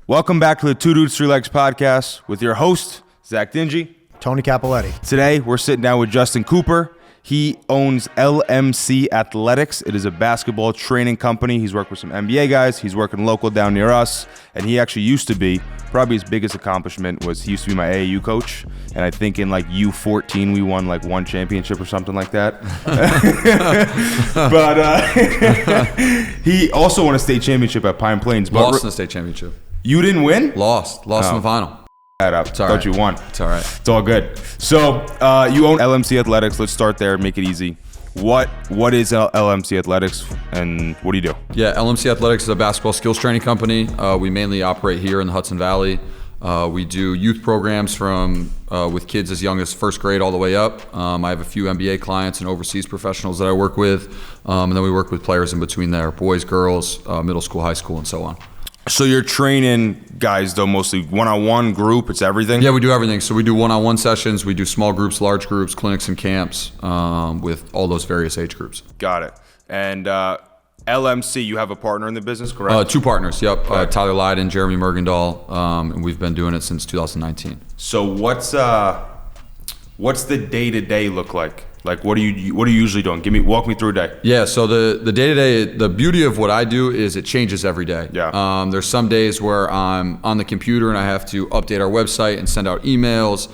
Welcome back to the Two Dudes, Three Legs podcast with your host, Zach Dingee. Tony Cappelletti. Today, we're sitting down with Justin Cooper. He owns LMC Athletics. It is a basketball training company. He's worked with some NBA guys. He's working local down near us. And he actually used to be, probably his biggest accomplishment was he used to be my AAU coach. And I think in like U14, we won like one championship or something like that. But he also won a state championship at Pine Plains. But Lost in the state championship. You didn't win? Lost in the final. Thought you won. It's all right. It's all good. So you own LMC Athletics. Let's start there. Make it easy. What is LMC Athletics and what do you do? Yeah, LMC Athletics is a basketball skills training company. We mainly operate here in the Hudson Valley. We do youth programs from with kids as young as first grade all the way up. I have a few NBA clients and overseas professionals that I work with, and then we work with players in between there, boys, girls, middle school, high school, and so on. So you're training guys, though, mostly one-on-one, group, it's everything? Yeah, we do everything. So we do one-on-one sessions, we do small groups, large groups, clinics and camps with all those various age groups. Got it. And LMC, you have a partner in the business, correct? Two partners, yep. Tyler Lydon, Jeremy Mergendahl, and we've been doing it since 2019. So what's the day-to-day look like? Like, what are you usually doing? Walk me through a day. Yeah, so the day-to-day, the beauty of what I do is it changes every day. Yeah. There's some days where I'm on the computer and I have to update our website and send out emails.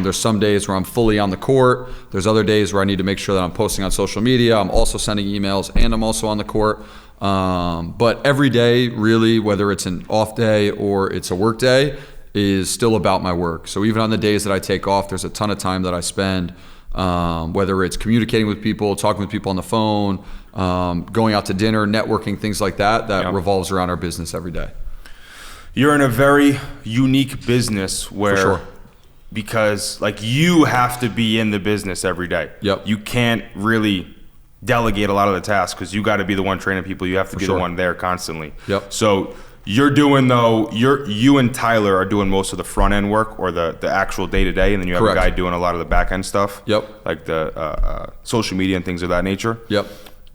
There's some days where I'm fully on the court. There's other days where I need to make sure that I'm posting on social media. I'm also sending emails and I'm also on the court. But every day, really, whether it's an off day or it's a work day, is still about my work. So even on the days that I take off, there's a ton of time that I spend whether it's communicating with people, talking with people on the phone, going out to dinner, networking, things like that revolves around our business every day. You're in a very unique business where, for sure, because like you have to be in the business every day. Yep. You can't really delegate a lot of the tasks because you got to be the one training people. You have to be the one there constantly. Yep. So you're doing you and Tyler are doing most of the front end work or the actual day to day, and then you have Correct. a guy doing a lot of the back end stuff. Yep. Like the social media and things of that nature. Yep.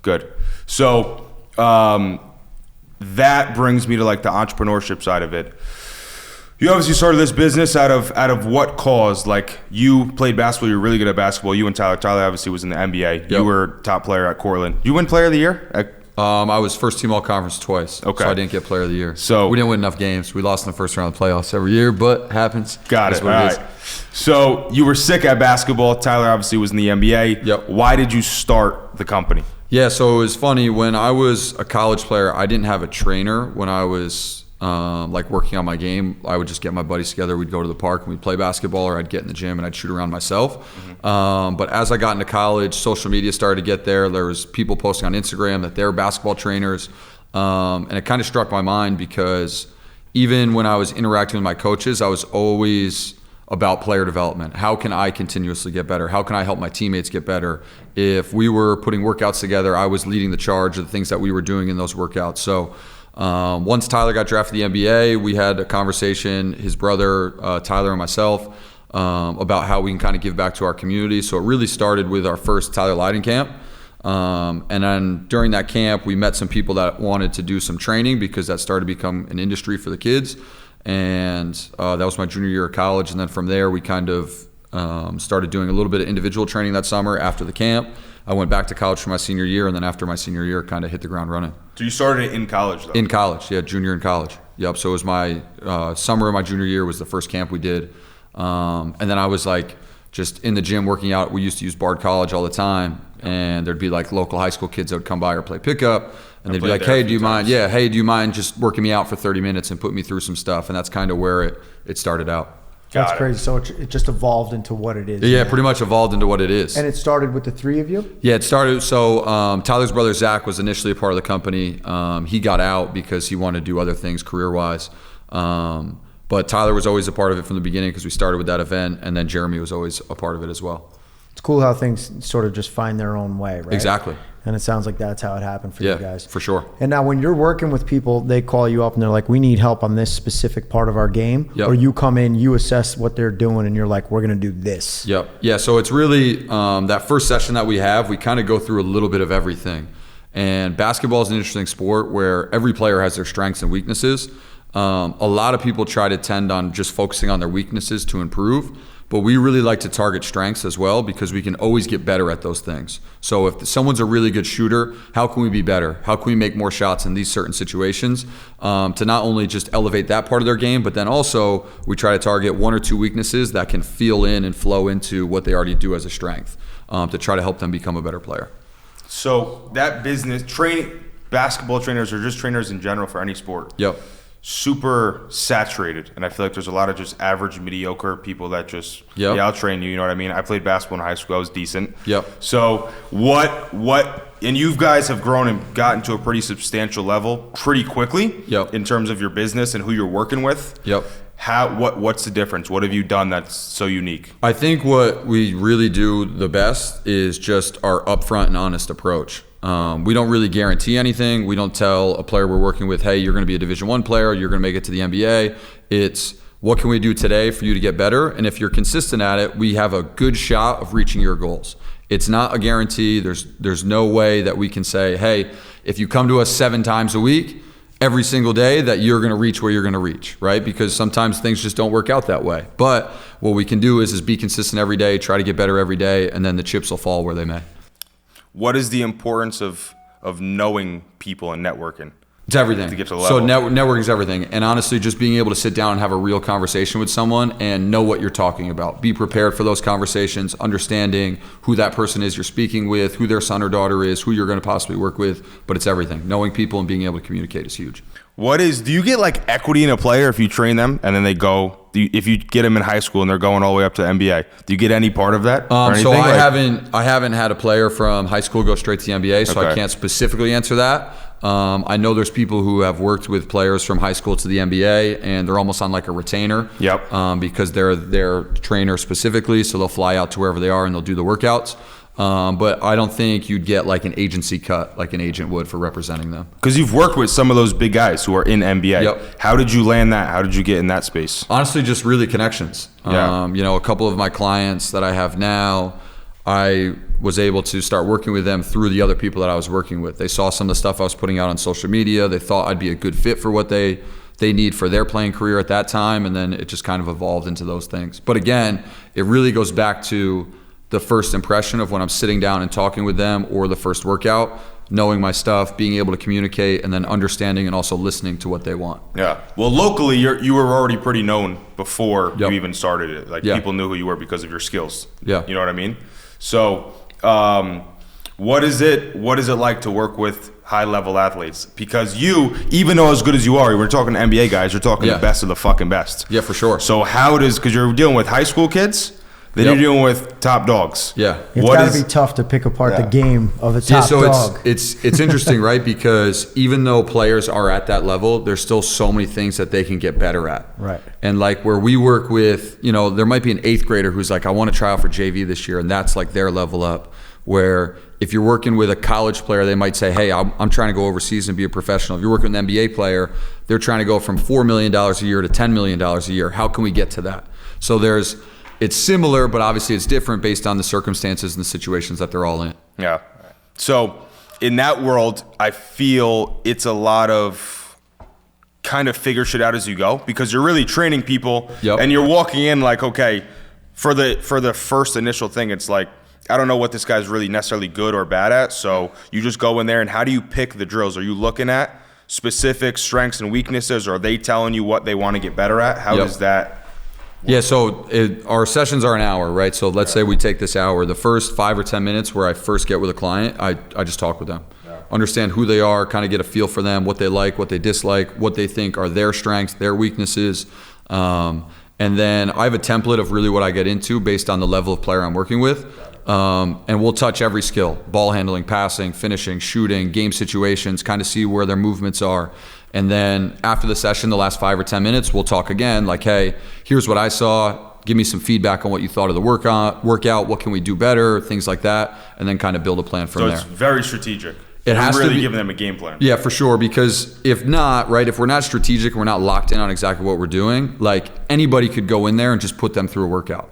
Good. So that brings me to like the entrepreneurship side of it. You obviously started this business out of what cause? Like you played basketball, you're really good at basketball. You and Tyler obviously was in the NBA. Yep. You were top player at Cortland. You win player of the year? I was first team all conference twice. Okay. So I didn't get player of the year. So we didn't win enough games. We lost in the first round of the playoffs every year, but happens. Got it. All right. So you were sick at basketball. Tyler obviously was in the NBA. Yep. Why did you start the company? Yeah, so it was funny. When I was a college player, I didn't have a trainer. When I was like working on my game, I would just get my buddies together. We'd go to the park and we'd play basketball, or I'd get in the gym and I'd shoot around myself. Mm-hmm. But as I got into college, social media started to get there. There was people posting on Instagram that they're basketball trainers. And it kind of struck my mind because even when I was interacting with my coaches, I was always about player development. How can I continuously get better? How can I help my teammates get better? If we were putting workouts together, I was leading the charge of the things that we were doing in those workouts. So once Tyler got drafted to the NBA, we had a conversation, his brother, Tyler and myself, about how we can kind of give back to our community. So it really started with our first Tyler Lydon camp. And then during that camp, we met some people that wanted to do some training because that started to become an industry for the kids. And that was my junior year of college. And then from there, we kind of started doing a little bit of individual training that summer after the camp. I went back to college for my senior year, and then after my senior year, kind of hit the ground running. So you started it in college, though? In college, yeah, junior in college. Yep, so it was my summer of my junior year was the first camp we did. And then I was like just in the gym working out. We used to use Bard College all the time, and there'd be like local high school kids that would come by or play pickup, and they'd be like, hey, do you mind? Yeah, hey, do you mind just working me out for 30 minutes and putting me through some stuff? And that's kind of where it started out. That's crazy. So it just evolved into what it is. Yeah, pretty much evolved into what it is. And it started with the three of you? Yeah, it started. So Tyler's brother, Zach, was initially a part of the company. He got out because he wanted to do other things career-wise. But Tyler was always a part of it from the beginning because we started with that event, and then Jeremy was always a part of it as well. It's cool how things sort of just find their own way, right? Exactly. And it sounds like that's how it happened for you guys. Yeah, for sure. And now when you're working with people, they call you up and they're like, we need help on this specific part of our game. Yep. Or you come in, you assess what they're doing, and you're like, we're going to do this. Yep. Yeah, so it's really that first session that we have, we kind of go through a little bit of everything. And basketball is an interesting sport where every player has their strengths and weaknesses. A lot of people try to tend on just focusing on their weaknesses to improve, but we really like to target strengths as well because we can always get better at those things. So if someone's a really good shooter, how can we be better? How can we make more shots in these certain situations to not only just elevate that part of their game, but then also we try to target 1 or 2 weaknesses that can feel in and flow into what they already do as a strength to try to help them become a better player. So that business, basketball trainers or just trainers in general for any sport. Yep. Super saturated, and I feel like there's a lot of just average, mediocre people that just I'll train you. You know what I mean? I played basketball in high school. I was decent. Yep. So what? And you guys have grown and gotten to a pretty substantial level pretty quickly. Yep. In terms of your business and who you're working with. Yep. What's the difference? What have you done that's so unique? I think what we really do the best is just our upfront and honest approach. We don't really guarantee anything. We don't tell a player we're working with, hey, you're going to be a Division I player, you're going to make it to the NBA. It's what can we do today for you to get better? And if you're consistent at it, we have a good shot of reaching your goals. It's not a guarantee. There's no way that we can say, hey, if you come to us 7 times a week, every single day that you're going to reach where you're going to reach, right? Because sometimes things just don't work out that way. But what we can do is be consistent every day, try to get better every day, and then the chips will fall where they may. What is the importance of knowing people and networking? It's everything. To get to the level. So networking is everything. And honestly, just being able to sit down and have a real conversation with someone and know what you're talking about. Be prepared for those conversations, understanding who that person is you're speaking with, who their son or daughter is, who you're going to possibly work with. But it's everything. Knowing people and being able to communicate is huge. Do you get like equity in a player if you train them and then they go, if you get them in high school and they're going all the way up to the NBA, do you get any part of that? So I haven't had a player from high school go straight to the NBA, so I can't specifically answer that. I know there's people who have worked with players from high school to the NBA and they're almost on like a retainer. Yep. Because they're their trainer specifically, so they'll fly out to wherever they are and they'll do the workouts. But I don't think you'd get like an agency cut like an agent would for representing them. Because you've worked with some of those big guys who are in NBA. Yep. How did you land that? How did you get in that space? Honestly, just really connections. Yeah. A couple of my clients that I have now, I was able to start working with them through the other people that I was working with. They saw some of the stuff I was putting out on social media. They thought I'd be a good fit for what they need for their playing career at that time, and then it just kind of evolved into those things. But again, it really goes back to the first impression of when I'm sitting down and talking with them, or the first workout, knowing my stuff, being able to communicate, and then understanding and also listening to what they want. Yeah. Well, locally, you were already pretty known before you even started it. Like people knew who you were because of your skills. Yeah. You know what I mean? So, what is it like to work with high-level athletes? Because you, even though as good as you are, we're talking NBA guys, you're talking the best of the fucking best. Yeah, for sure. So because you're dealing with high school kids, then you're dealing with top dogs. Yeah. It's got to be tough to pick apart the game of a top dog. It's interesting, right? Because even though players are at that level, there's still so many things that they can get better at. Right. And like where we work with, there might be an 8th grader who's like, I want to try out for JV this year, and that's like their level up. Where if you're working with a college player, they might say, hey, I'm trying to go overseas and be a professional. If you're working with an NBA player, they're trying to go from $4 million a year to $10 million a year. How can we get to that? So it's similar, but obviously it's different based on the circumstances and the situations that they're all in. Yeah. So in that world, I feel it's a lot of kind of figure shit out as you go, because you're really training people and you're walking in like, okay, for the first initial thing, it's like, I don't know what this guy's really necessarily good or bad at. So you just go in there, and how do you pick the drills? Are you looking at specific strengths and weaknesses, or are they telling you what they want to get better at? How does that... Yeah, so our sessions are an hour, right? So let's say we take this hour. The first 5 or 10 minutes where I first get with a client, I just talk with them. Understand who they are, kind of get a feel for them, what they like, what they dislike, what they think are their strengths, their weaknesses. And then I have a template of really what I get into based on the level of player I'm working with. And we'll touch every skill: ball handling, passing, finishing, shooting, game situations, kind of see where their movements are. And then after the session, the last 5 or 10 minutes, we'll talk again like, hey, here's what I saw. Give me some feedback on what you thought of the workout. What can we do better? Things like that. And then kind of build a plan from there. So it's very strategic. It has really to be giving them a game plan. Yeah, for sure. Because if not, right, if we're not strategic, we're not locked in on exactly what we're doing, like anybody could go in there and just put them through a workout.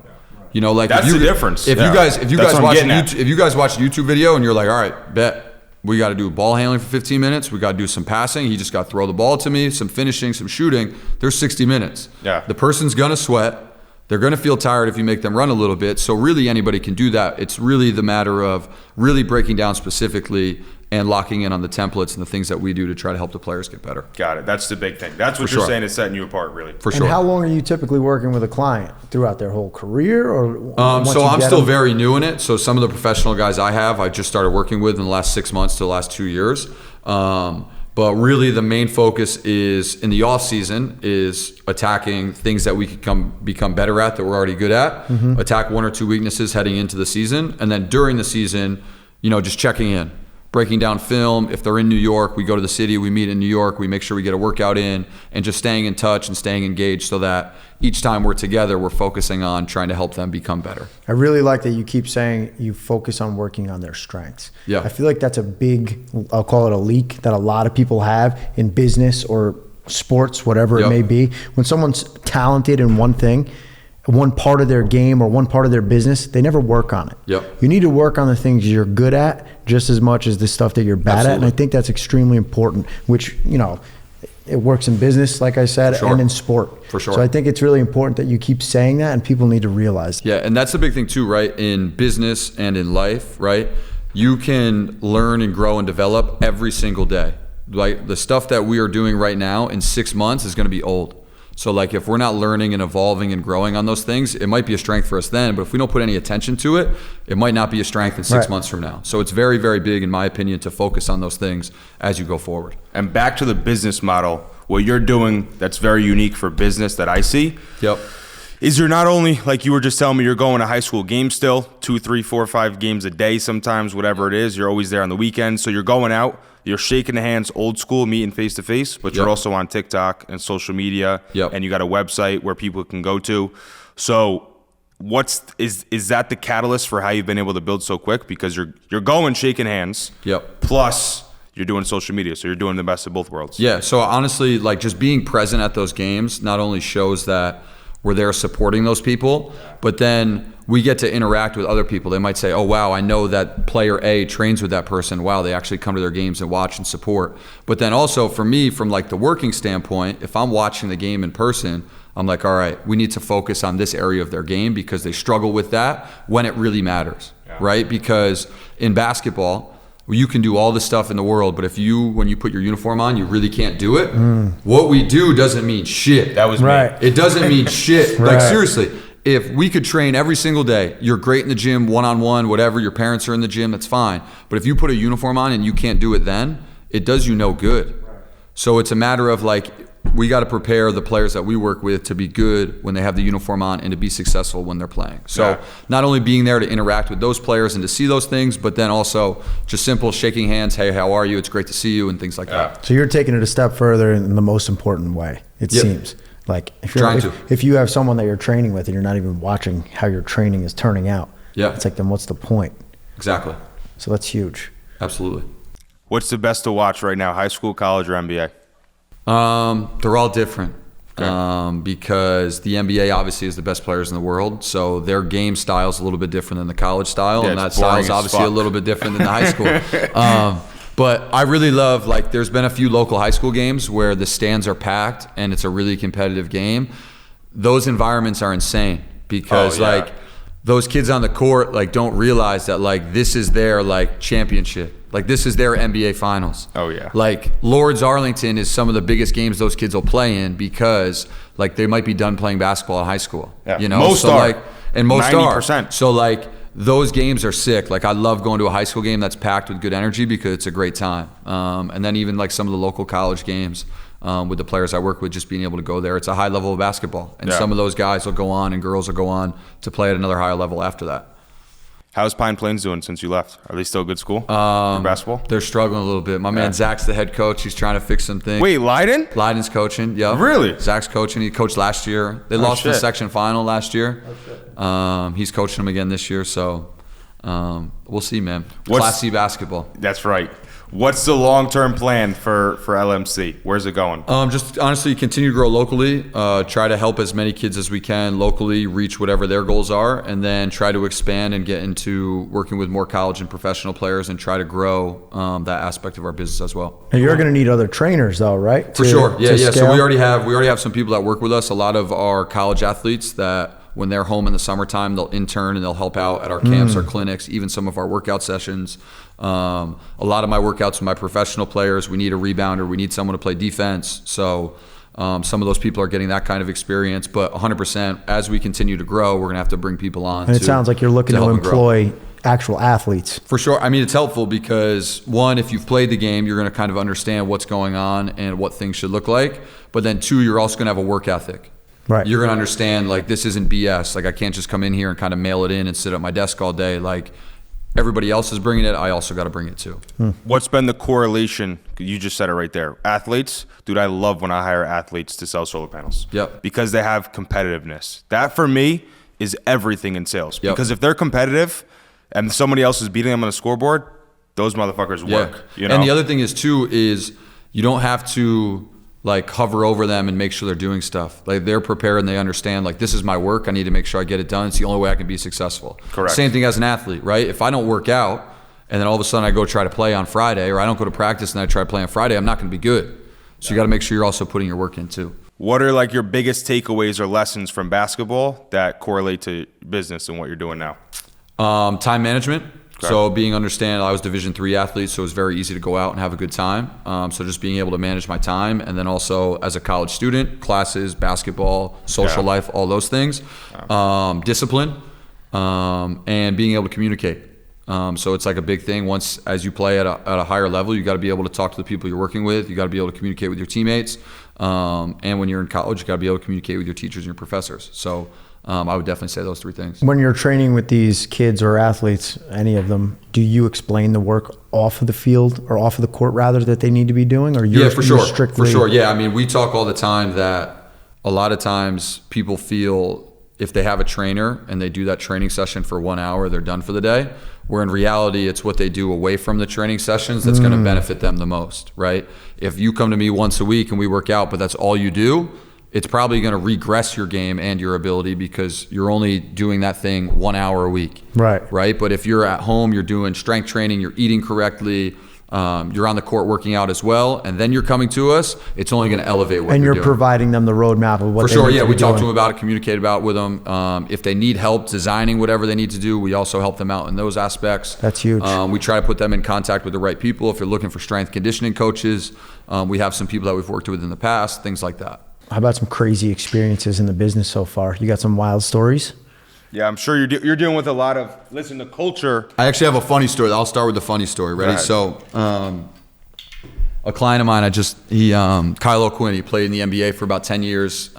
Like that's the difference. If you guys watch a YouTube video and you're like, all right, bet, we got to do ball handling for 15 minutes. We got to do some passing. He just got to throw the ball to me, some finishing, some shooting. There's 60 minutes. Yeah. The person's going to sweat. They're going to feel tired if you make them run a little bit. So really anybody can do that. It's really the matter of really breaking down specifically and locking in on the templates and the things that we do to try to help the players get better. Got it. That's the big thing. That's what For you're sure. saying is setting you apart, really. For And sure. how long are you typically working with a client? Throughout their whole career, or once So you I'm get still them? very new in it. So some of the professional guys I just started working with in the last 6 months to the last 2 years. But really the main focus is in the off season is attacking things that we could become better at that we're already good at, attack 1 or 2 weaknesses heading into the season. And then during the season, just checking in, breaking down film. If they're in New York, we go to the city, we meet in New York, we make sure we get a workout in, and just staying in touch and staying engaged so that each time we're together, we're focusing on trying to help them become better. I really like that you keep saying you focus on working on their strengths. Yeah. I feel like that's a big, I'll call it a leak that a lot of people have in business or sports, whatever it Yep. may be. When someone's talented in one thing, one part of their game or one part of their business, they never work on it. Yep. You need to work on the things you're good at just as much as the stuff that you're bad at. And I Absolutely. think that's extremely important, which, it works in business, like I said, For sure. and in sport. For sure. So I think it's really important that you keep saying that, and people need to realize that. Yeah, and that's the big thing too, right? In business and in life, right? You can learn and grow and develop every single day. Like the stuff that we are doing right now in 6 months is going to be old. So like if we're not learning and evolving and growing on those things, it might be a strength for us then, but if we don't put any attention to it, it might not be a strength in 6 Right. months from now. So it's very, very big, in my opinion, to focus on those things as you go forward. And back to the business model, what you're doing that's very unique for business that I see Yep. is you're not only, like you were just telling me, you're going to high school games still, 2, 3, 4, 5 games a day sometimes, whatever it is. You're always there on the weekends. So you're going out, you're shaking the hands old school, meeting face to face, but you're Yep. also on TikTok and social media. Yep. And you got a website where people can go to. So is that the catalyst for how you've been able to build so quick? Because you're going shaking hands. Yep. Plus you're doing social media. So you're doing the best of both worlds. Yeah, so honestly, like just being present at those games not only shows that we're there supporting those people, but then we get to interact with other people. They might say, oh, wow, I know that player A trains with that person. Wow, they actually come to their games and watch and support. But then also for me, from like the working standpoint, if I'm watching the game in person, I'm like, all right, we need to focus on this area of their game because they struggle with that when it really matters, right? Because in basketball, you can do all the stuff in the world, but when you put your uniform on, you really can't do it. What we do doesn't mean shit. That was Right. me. It doesn't mean shit. Right. Like seriously, if we could train every single day, you're great in the gym, one-on-one, whatever, your parents are in the gym, that's fine. But if you put a uniform on and you can't do it then, it does you no good. So it's a matter of like, we got to prepare the players that we work with to be good when they have the uniform on and to be successful when they're playing. So Yeah. not only being there to interact with those players and to see those things, but then also just simple shaking hands, hey, how are you? It's great to see you, and things like that. So you're taking it a step further in the most important way, it Yep. seems. Like Trying to. if you have someone that you're training with and you're not even watching how your training is turning out, Yeah. it's like, then what's the point? Exactly. So that's huge. Absolutely. What's the best to watch right now? High school, college, or NBA? They're all different. Because the NBA obviously is the best players in the world, so their game style is a little bit different than the college style, Yeah, and that it's style boring is as obviously a fuck. little bit different than the high school. But I really love, like, there's been a few local high school games where the stands are packed and it's a really competitive game. Those environments are insane because, Oh, yeah. like, those kids on the court, like, don't realize that, like, this is their, like, championship. Like, this is their NBA finals. Oh, yeah. Like, Lords Arlington is some of the biggest games those kids will play in because, like, they might be done playing basketball in high school. Yeah. You know? Most so, are. like, and most 90%. are. So, like, those games are sick. Like, I love going to a high school game that's packed with good energy because it's a great time. And then even, like, some of the local college games with the players I work with, just being able to go there, it's a high level of basketball. And Yeah. some of those guys will go on and girls will go on to play at another higher level after that. How's Pine Plains doing since you left? Are they still a good school for basketball? They're struggling a little bit. My man Zach's the head coach. He's trying to fix some things. Wait, Lydon? Lydon's coaching. Yeah. Really? Zach's coaching. He coached last year. They lost in the shit. section final last year. He's coaching them again this year. So we'll see, man. What's- Class C basketball. That's right. What's the long-term plan for LMC? Where's it going? Just honestly continue to grow locally, try to help as many kids as we can locally reach whatever their goals are, and then try to expand and get into working with more college and professional players and try to grow that aspect of our business as well. And you're going to need other trainers though, right? For sure. Yeah. So we already have some people that work with us. A lot of our college athletes that when they're home in the summertime, they'll intern and they'll help out at our camps, our clinics, even some of our workout sessions. A lot of my workouts with my professional players, we need a rebounder, we need someone to play defense. So some of those people are getting that kind of experience. But 100%, as we continue to grow, we're going to have to bring people on. And it sounds like you're looking to employ actual athletes. For sure. I mean, it's helpful because, one, if you've played the game, you're going to kind of understand what's going on and what things should look like. But then, two, you're also going to have a work ethic. Right. You're going to understand, like, this isn't BS. Like, I can't just come in here and kind of mail it in and sit at my desk all day. Like, everybody else is bringing it. I also got to bring it too. What's been the correlation? You just said it right there. Athletes, dude, I love when I hire athletes to sell solar panels. Yep. Because they have competitiveness. That, for me, is everything in sales. Yep. Because if they're competitive and somebody else is beating them on the scoreboard, those motherfuckers work. You know? And the other thing is, too, is you don't have to like hover over them and make sure they're doing stuff. Like, they're prepared and they understand, like, this is my work. I need to make sure I get it done. It's the only way I can be successful. Correct. Same thing as an athlete, right? If I don't work out and then all of a sudden I go try to play on Friday, or I don't go to practice and I try to play on Friday, I'm not going to be good. So you got to make sure you're also putting your work in too. What are like your biggest takeaways or lessons from basketball that correlate to business and what you're doing now? Time management. Okay. So I was Division III athlete, so it was very easy to go out and have a good time. So just being able to manage my time, and then also as a college student, classes, basketball, social life, all those things. Discipline, and being able to communicate. So it's like a big thing. Once, as you play at a higher level, you got to be able to talk to the people you're working with. You got to be able to communicate with your teammates. And when you're in college, you got to be able to communicate with your teachers and your professors. So I would definitely say those three things. When you're training with these kids or athletes, any of them, do you explain the work off of the field or off of the court rather that they need to be doing? Or you're, for sure. Strictly... For sure. Yeah. I mean, we talk all the time that a lot of times people feel if they have a trainer and they do that training session for 1 hour, they're done for the day. Where in reality, it's what they do away from the training sessions that's going to benefit them the most, right? If you come to me once a week and we work out, but that's all you do, it's probably going to regress your game and your ability because you're only doing that thing 1 hour a week. Right. But if you're at home, you're doing strength training, you're eating correctly, you're on the court working out as well, and then you're coming to us, it's only going to elevate what you're doing. Providing them the roadmap of what for they sure. need Yeah, to we be talk to doing. them about it, communicate about it with them. If they need help designing whatever they need to do, we also help them out in those aspects. That's huge. We try to put them in contact with the right people. If you're looking for strength conditioning coaches, we have some people that we've worked with in the past, things like that. How about some crazy experiences in the business so far? You got some wild stories? Yeah, I'm sure you're dealing with a lot of, listen, the culture. I actually have a funny story. I'll start with the funny story. Ready? So a client of mine, Kyle O'Quinn, he played in the NBA for about 10 years.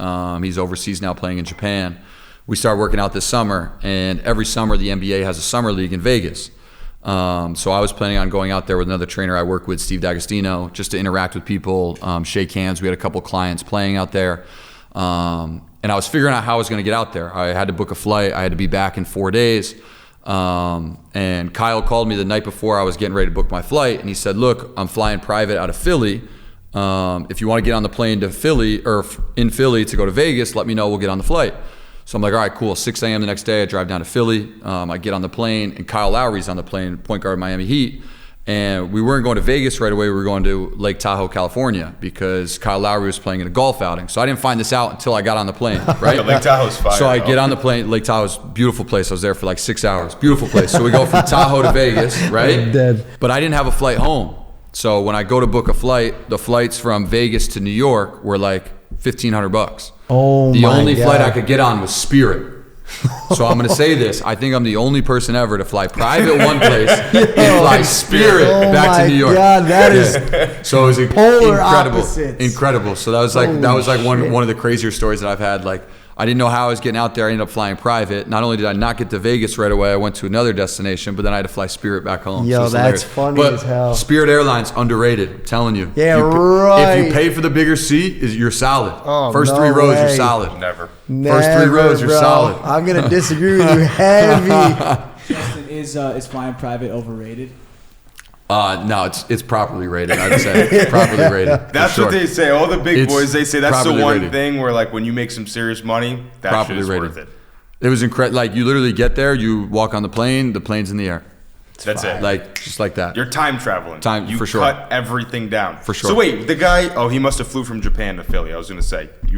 He's overseas now playing in Japan. We started working out this summer, and every summer the NBA has a summer league in Vegas. So I was planning on going out there with another trainer I work with, Steve D'Agostino, just to interact with people, shake hands. We had a couple clients playing out there. And I was figuring out how I was going to get out there. I had to book a flight. I had to be back in 4 days. And Kyle called me the night before I was getting ready to book my flight, and he said, look, I'm flying private out of Philly. If you want to get on the plane to Philly, or in Philly to go to Vegas, let me know, we'll get on the flight. So I'm like, all right, cool. 6 a.m. the next day, I drive down to Philly. I get on the plane, and Kyle Lowry's on the plane, point guard of Miami Heat. And we weren't going to Vegas right away. We were going to Lake Tahoe, California, because Kyle Lowry was playing in a golf outing. So I didn't find this out until I got on the plane, right? Yeah, Lake Tahoe's fire. So I get on the plane. Lake Tahoe's a beautiful place. I was there for like 6 hours. Beautiful place. So we go from Tahoe to Vegas, right? I'm dead. But I didn't have a flight home. So when I go to book a flight, the flights from Vegas to New York were like $1,500. Oh, the my only God. flight I could get on was Spirit. So I'm going to say this. I think I'm the only person ever to fly private one place and fly Spirit back to New York. God, that is so it was polar incredible. opposites. Incredible. So that was like Holy one of the crazier stories that I've had. Like, I didn't know how I was getting out there. I ended up flying private. Not only did I not get to Vegas right away, I went to another destination, but then I had to fly Spirit back home. Yo, it's that's hilarious. funny But as hell. Spirit Airlines, underrated. I'm telling you. Yeah, If you right. pay for the bigger seat, you're solid. Oh, First no 3 rows, way. you're solid. Never. First 3 rows, you're bro. solid. I'm going to disagree with you heavy. Justin, is flying private overrated? No, it's properly rated. I'd say properly rated. That's what they say. All the big boys, they say that's the one rated. thing where like when you make some serious money, that shit is worth it. It was incredible. Like you literally get there, you walk on the plane's in the air. That's it. Like just like that. You're time traveling. You for sure. Cut everything down. For sure. So wait, the guy, he must have flew from Japan to Philly. I was gonna say. He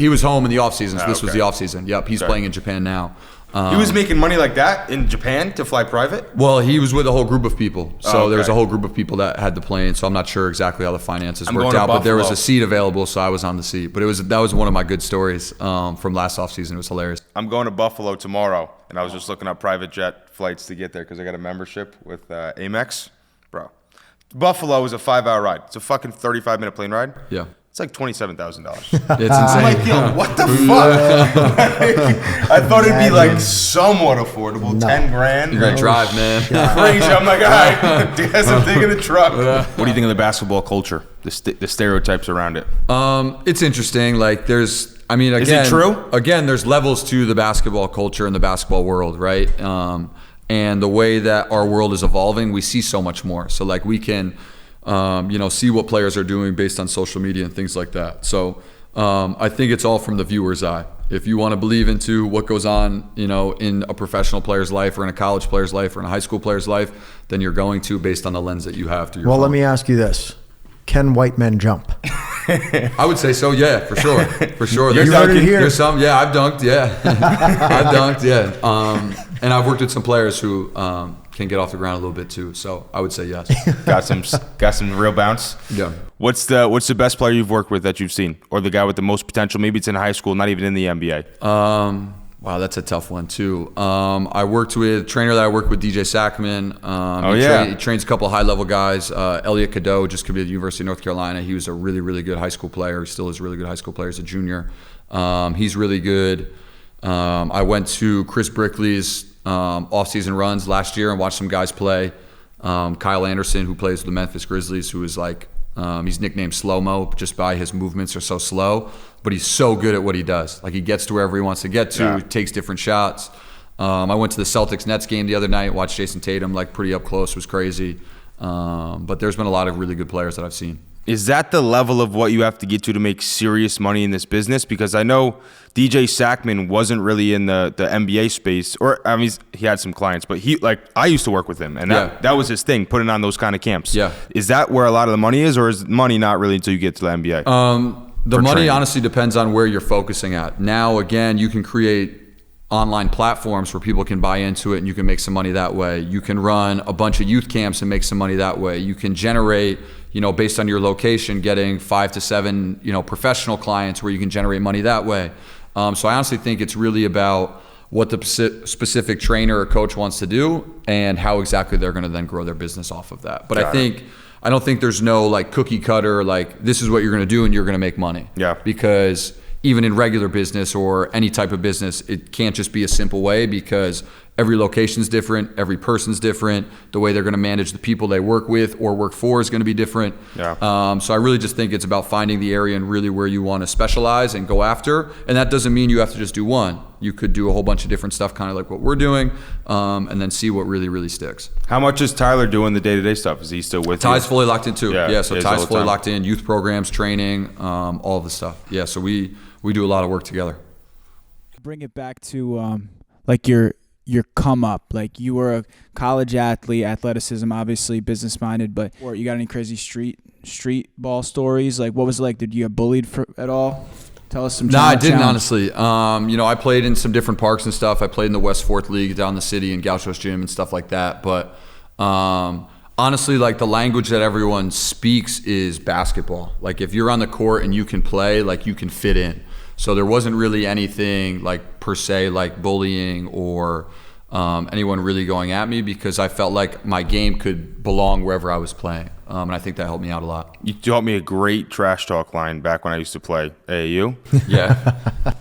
was home in the off season. So this was the off season. Yep, he's playing in Japan now. He was making money like that in Japan to fly private? Well, he was with a whole group of people. So there was a whole group of people that had the plane. So I'm not sure exactly how the finances worked out, but there was a seat available, so I was on the seat. But that was one of my good stories from last offseason. It was hilarious. I'm going to Buffalo tomorrow, and I was just looking up private jet flights to get there because I got a membership with Amex. Bro, Buffalo is a 5-hour ride. It's a fucking 35-minute plane ride. Yeah. It's like $27,000. It's insane. I'm like, yo, what the fuck? I thought it'd be like somewhat affordable, 10 grand. You're gonna drive, man. Crazy. I'm like, all right, guess I'm taking the truck. What do you think of the basketball culture? The stereotypes around it? It's interesting. Like, again, is it true? Again, there's levels to the basketball culture and the basketball world, right? And the way that our world is evolving, we see so much more. So like we can. See what players are doing based on social media and things like that. So I think it's all from the viewer's eye. If you want to believe into what goes on, in a professional player's life or in a college player's life or in a high school player's life, then you're going to based on the lens that you have to your phone. Let me ask you this. Can white men jump? I would say so, yeah, for sure. For sure. You heard it here. There's some, yeah, I've dunked, yeah. I've dunked, yeah. And I've worked with some players who can get off the ground a little bit too. So I would say yes. Got some real bounce. Yeah. What's the best player you've worked with that you've seen, or the guy with the most potential? Maybe it's in high school, not even in the NBA. Wow, that's a tough one too. I worked with a trainer that I worked with, DJ Sackman. He trains a couple of high-level guys. Elliot Cadeau just committed to the University of North Carolina. He was a really, really good high school player. He still is a really good high school player as a junior. He's really good. I went to Chris Brickley's off-season runs last year and watched some guys play. Kyle Anderson, who plays with the Memphis Grizzlies, who is like, he's nicknamed Slow-Mo just by his movements are so slow, but he's so good at what he does. Like he gets to wherever he wants to get to, takes different shots. I went to the Celtics-Nets game the other night, watched Jason Tatum like pretty up close, was crazy. But there's been a lot of really good players that I've seen. Is that the level of what you have to get to make serious money in this business? Because I know DJ Sackman wasn't really in the NBA space, or he had some clients, but I used to work with him, and that was his thing, putting on those kind of camps. Yeah. Is that where a lot of the money is, or is money not really until you get to the NBA? The money honestly depends on where you're focusing at. Now, again, you can create online platforms where people can buy into it and you can make some money that way. You can run a bunch of youth camps and make some money that way. You can generate, based on your location, getting 5 to 7, professional clients where you can generate money that way. So I honestly think it's really about what the specific trainer or coach wants to do and how exactly they're going to then grow their business off of that. But I don't think there's no like cookie cutter, like this is what you're going to do and you're going to make money. Yeah. Because even in regular business or any type of business, it can't just be a simple way because every location's different, every person's different, the way they're going to manage the people they work with or work for is going to be different. Yeah. So I really just think it's about finding the area and really where you want to specialize and go after. And that doesn't mean you have to just do one. You could do a whole bunch of different stuff, kind of like what we're doing, and then see what really, really sticks. How much is Tyler doing the day-to-day stuff? Is he still with you? Ty's fully locked in too. Yeah, so Ty's fully time. locked in, youth programs, training, all of the stuff. Yeah, so we do a lot of work together. Bring it back to like your come up. Like you were a college athlete, athleticism, obviously business minded, but you got any crazy street ball stories? Like what was it like? Did you get bullied at all? Tell us some. No, I didn't honestly. I played in some different parks and stuff. I played in the West 4th League down the city in Gaucho's gym and stuff like that. But honestly, like the language that everyone speaks is basketball. Like if you're on the court and you can play, like you can fit in. So there wasn't really anything like per se like bullying or anyone really going at me because I felt like my game could belong wherever I was playing. And I think that helped me out a lot. You taught me a great trash talk line back when I used to play AAU. Yeah.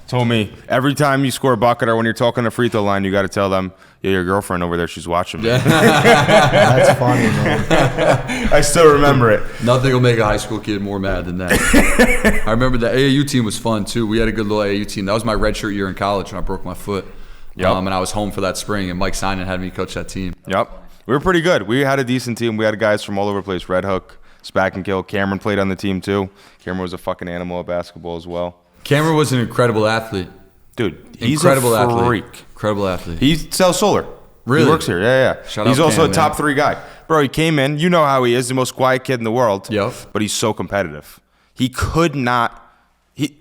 Told me every time you score a bucket or when you're talking the free throw line, you got to tell them, yeah, your girlfriend over there, she's watching me. Yeah. That's funny, man. I still remember it. Nothing will make a high school kid more mad than that. I remember the AAU team was fun too. We had a good little AAU team. That was my redshirt year in college when I broke my foot. Yep. And I was home for that spring, and Mike Sinan had me coach that team. Yep. We were pretty good. We had a decent team. We had guys from all over the place. Red Hook, Spack and Kill. Cameron played on the team too. Cameron was a fucking animal at basketball as well. Cameron was an incredible athlete. Dude, he's Incredible a freak. athlete. Incredible athlete. He sells solar. Really? He works here. Yeah. Shout He's out also Cam, a top man. 3 guy. Bro, he came in. You know how he is. The most quiet kid in the world. Yep. But he's so competitive. He could not.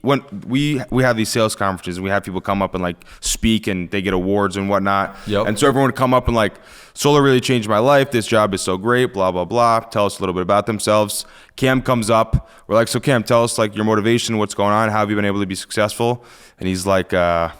When we have these sales conferences and we have people come up and like speak and they get awards and whatnot. Yep. And so everyone would come up and like, solar really changed my life. This job is so great, blah, blah, blah. Tell us a little bit about themselves. Cam comes up. We're like, so Cam, tell us like your motivation, what's going on? How have you been able to be successful? And he's like, what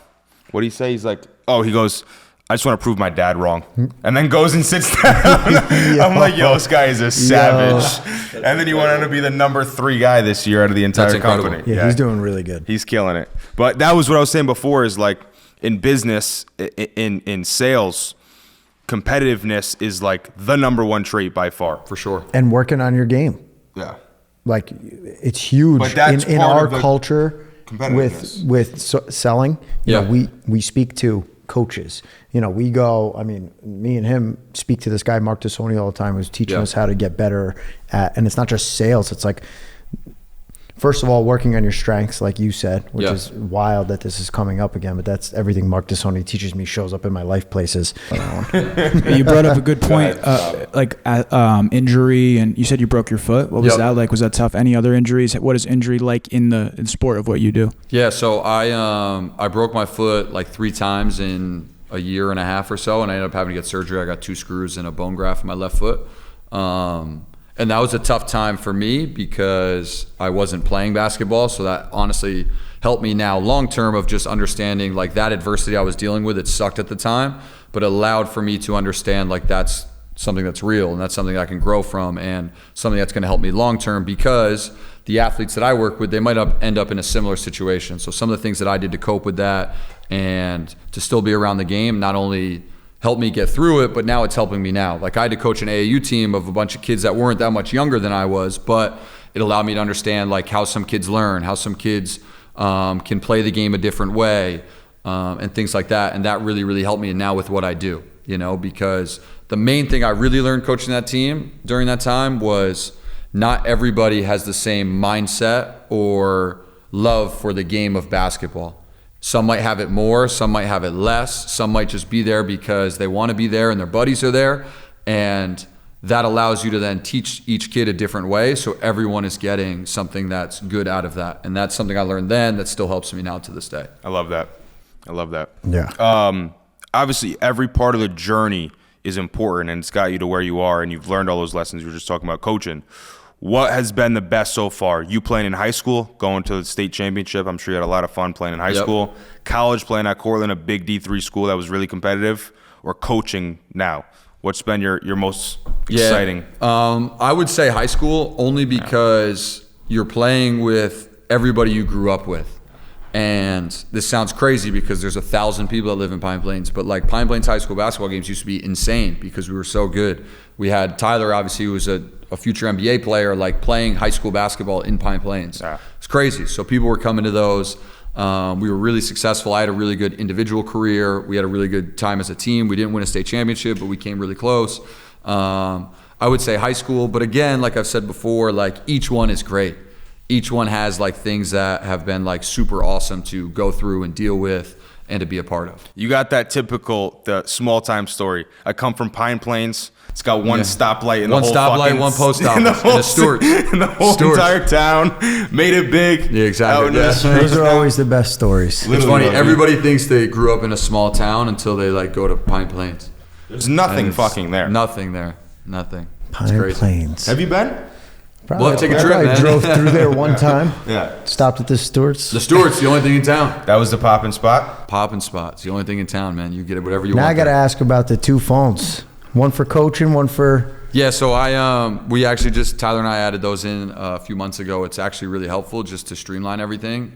do he say? He's like, he goes, I just want to prove my dad wrong. And then goes and sits down. I'm like, yo, this guy is a savage. And then he went on to be the number 3 guy this year out of the entire incredible. company. Yeah, he's doing really good. He's killing it. But that was what I was saying before is like in business, in sales, competitiveness is like the number 1 trait by far. For sure. And working on your game. Yeah. Like, it's huge But that's in part our of the culture competitiveness. with selling. You Yeah. know, we speak to coaches. You know, we go, I mean, me and him speak to this guy, Mark Tassoni, all the time, who's teaching Yeah. us how to get better at, and it's not just sales. It's like, first of all, working on your strengths, like you said, which Yeah. is wild that this is coming up again, but that's everything Mark Tassoni teaches me shows up in my life places. You brought up a good point, injury, and you said you broke your foot. What was Yep. that like? Was that tough? Any other injuries? What is injury like in the sport of what you do? Yeah, so I broke my foot like 3 times in a year and a half or so, and I ended up having to get surgery. I got 2 screws and a bone graft in my left foot. And that was a tough time for me because I wasn't playing basketball, so that honestly helped me now long term of just understanding like that adversity I was dealing with. It sucked at the time, but it allowed for me to understand like that's something that's real and that's something I can grow from and something that's going to help me long term because the athletes that I work with, they might end up in a similar situation. So some of the things that I did to cope with that and to still be around the game not only helped me get through it, but now it's helping me now. Like I had to coach an AAU team of a bunch of kids that weren't that much younger than I was, but it allowed me to understand like how some kids learn, how some kids can play the game a different way, and things like that. And that really, really helped me now with what I do, you know, because the main thing I really learned coaching that team during that time was not everybody has the same mindset or love for the game of basketball. Some might have it more, some might have it less, some might just be there because they want to be there and their buddies are there. And that allows you to then teach each kid a different way so everyone is getting something that's good out of that. And that's something I learned then that still helps me now to this day. I love that. Yeah. Obviously, every part of the journey is important and it's got you to where you are and you've learned all those lessons. You were just talking about coaching. What has been the best so far? You playing in high school, going to the state championship. I'm sure you had a lot of fun playing in high school. College, playing at Cortland, a big D3 school that was really competitive, or coaching now? What's been your most exciting? I would say high school only because you're playing with everybody you grew up with. And this sounds crazy because there's 1,000 people that live in Pine Plains, but like Pine Plains high school basketball games used to be insane because we were so good. We had Tyler, obviously, who was a future NBA player, like playing high school basketball in Pine Plains. Yeah. It's crazy. So people were coming to those. We were really successful. I had a really good individual career. We had a really good time as a team. We didn't win a state championship, but we came really close. I would say high school, but again, like I've said before, like each one is great. Each one has like things that have been like super awesome to go through and deal with and to be a part of. You got that typical, the small time story. I come from Pine Plains. It's got one stoplight in the whole fucking, one post office, in the whole, and a Stewart. in the whole entire town. Made it big. Yeah, exactly. Out in the streets Those are now. always the best stories. It's funny. Everybody thinks they grew up in a small town until they like go to Pine Plains. There's nothing fucking there. Nothing there. Nothing. Pine Plains. Have you been? We'll have to take a trip, I man. drove through there one time. Yeah. Stopped at the Stewart's. The Stewart's the only thing in town. That was the poppin' spot? Poppin' spot. It's the only thing in town, man. You get it whatever you Now want. I got to there. ask about the 2 phones. One for coaching, one for... Yeah, so we actually just, Tyler and I added those in a few months ago. It's actually really helpful just to streamline everything.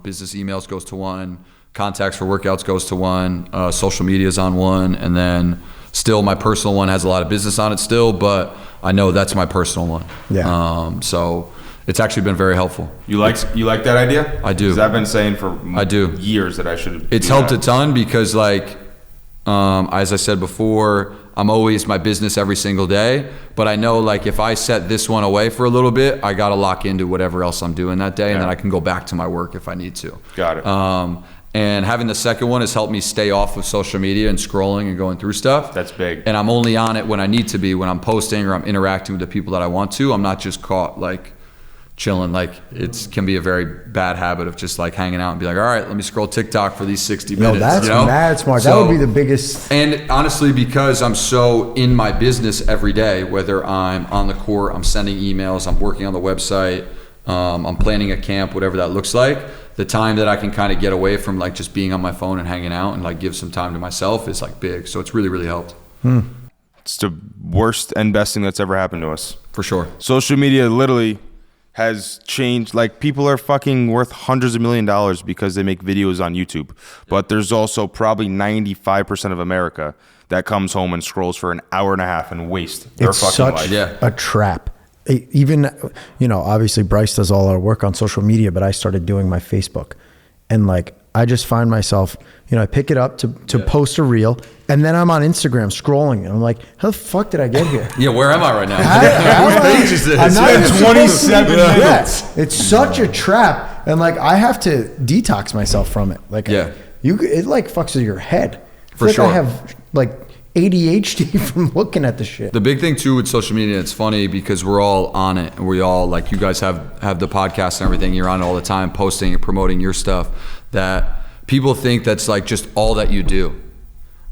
Business emails goes to one, contacts for workouts goes to one, social media's on one, and then still my personal one has a lot of business on it still, but I know that's my personal one. Yeah. So it's actually been very helpful. You like that idea? I do. Because I've been saying for I do. years that I should. It's do helped that. a ton because like As I said before, I'm always my business every single day, but I know like if I set this one away for a little bit, I got to lock into whatever else I'm doing that day, and then I can go back to my work if I need to. Got it. And having the second one has helped me stay off of social media and scrolling and going through stuff. That's big. And I'm only on it when I need to be, when I'm posting or I'm interacting with the people that I want to. I'm not just caught like chilling. Like it can be a very bad habit of just like hanging out and be like, all right, let me scroll TikTok for these 60 minutes. No, that's mad smart. That would be the biggest. And honestly, because I'm so in my business every day, whether I'm on the court, I'm sending emails, I'm working on the website, I'm planning a camp, whatever that looks like, the time that I can kind of get away from like just being on my phone and hanging out and like give some time to myself is like big. So it's really, really helped. It's the worst and best thing that's ever happened to us. For sure. Social media literally has changed. Like, people are fucking worth hundreds of $1 millions because they make videos on YouTube. But there's also probably 95% of America that comes home and scrolls for an hour and a half and wastes their fucking life. A trap. Even, obviously Bryce does all our work on social media, but I started doing my Facebook, and like I just find myself, I pick it up to post a reel, and then I'm on Instagram scrolling, and I'm like, how the fuck did I get here? Yeah, where am I right now? I'm not even 27 minutes. Yeah, it's such a trap, and like I have to detox myself from it. Like, it like fucks with your head. For sure. I have like ADHD from looking at the shit. The big thing too with social media, it's funny because we're all on it, and we all, like, you guys have the podcast and everything, you're on it all the time, posting and promoting your stuff, that people think that's like just all that you do,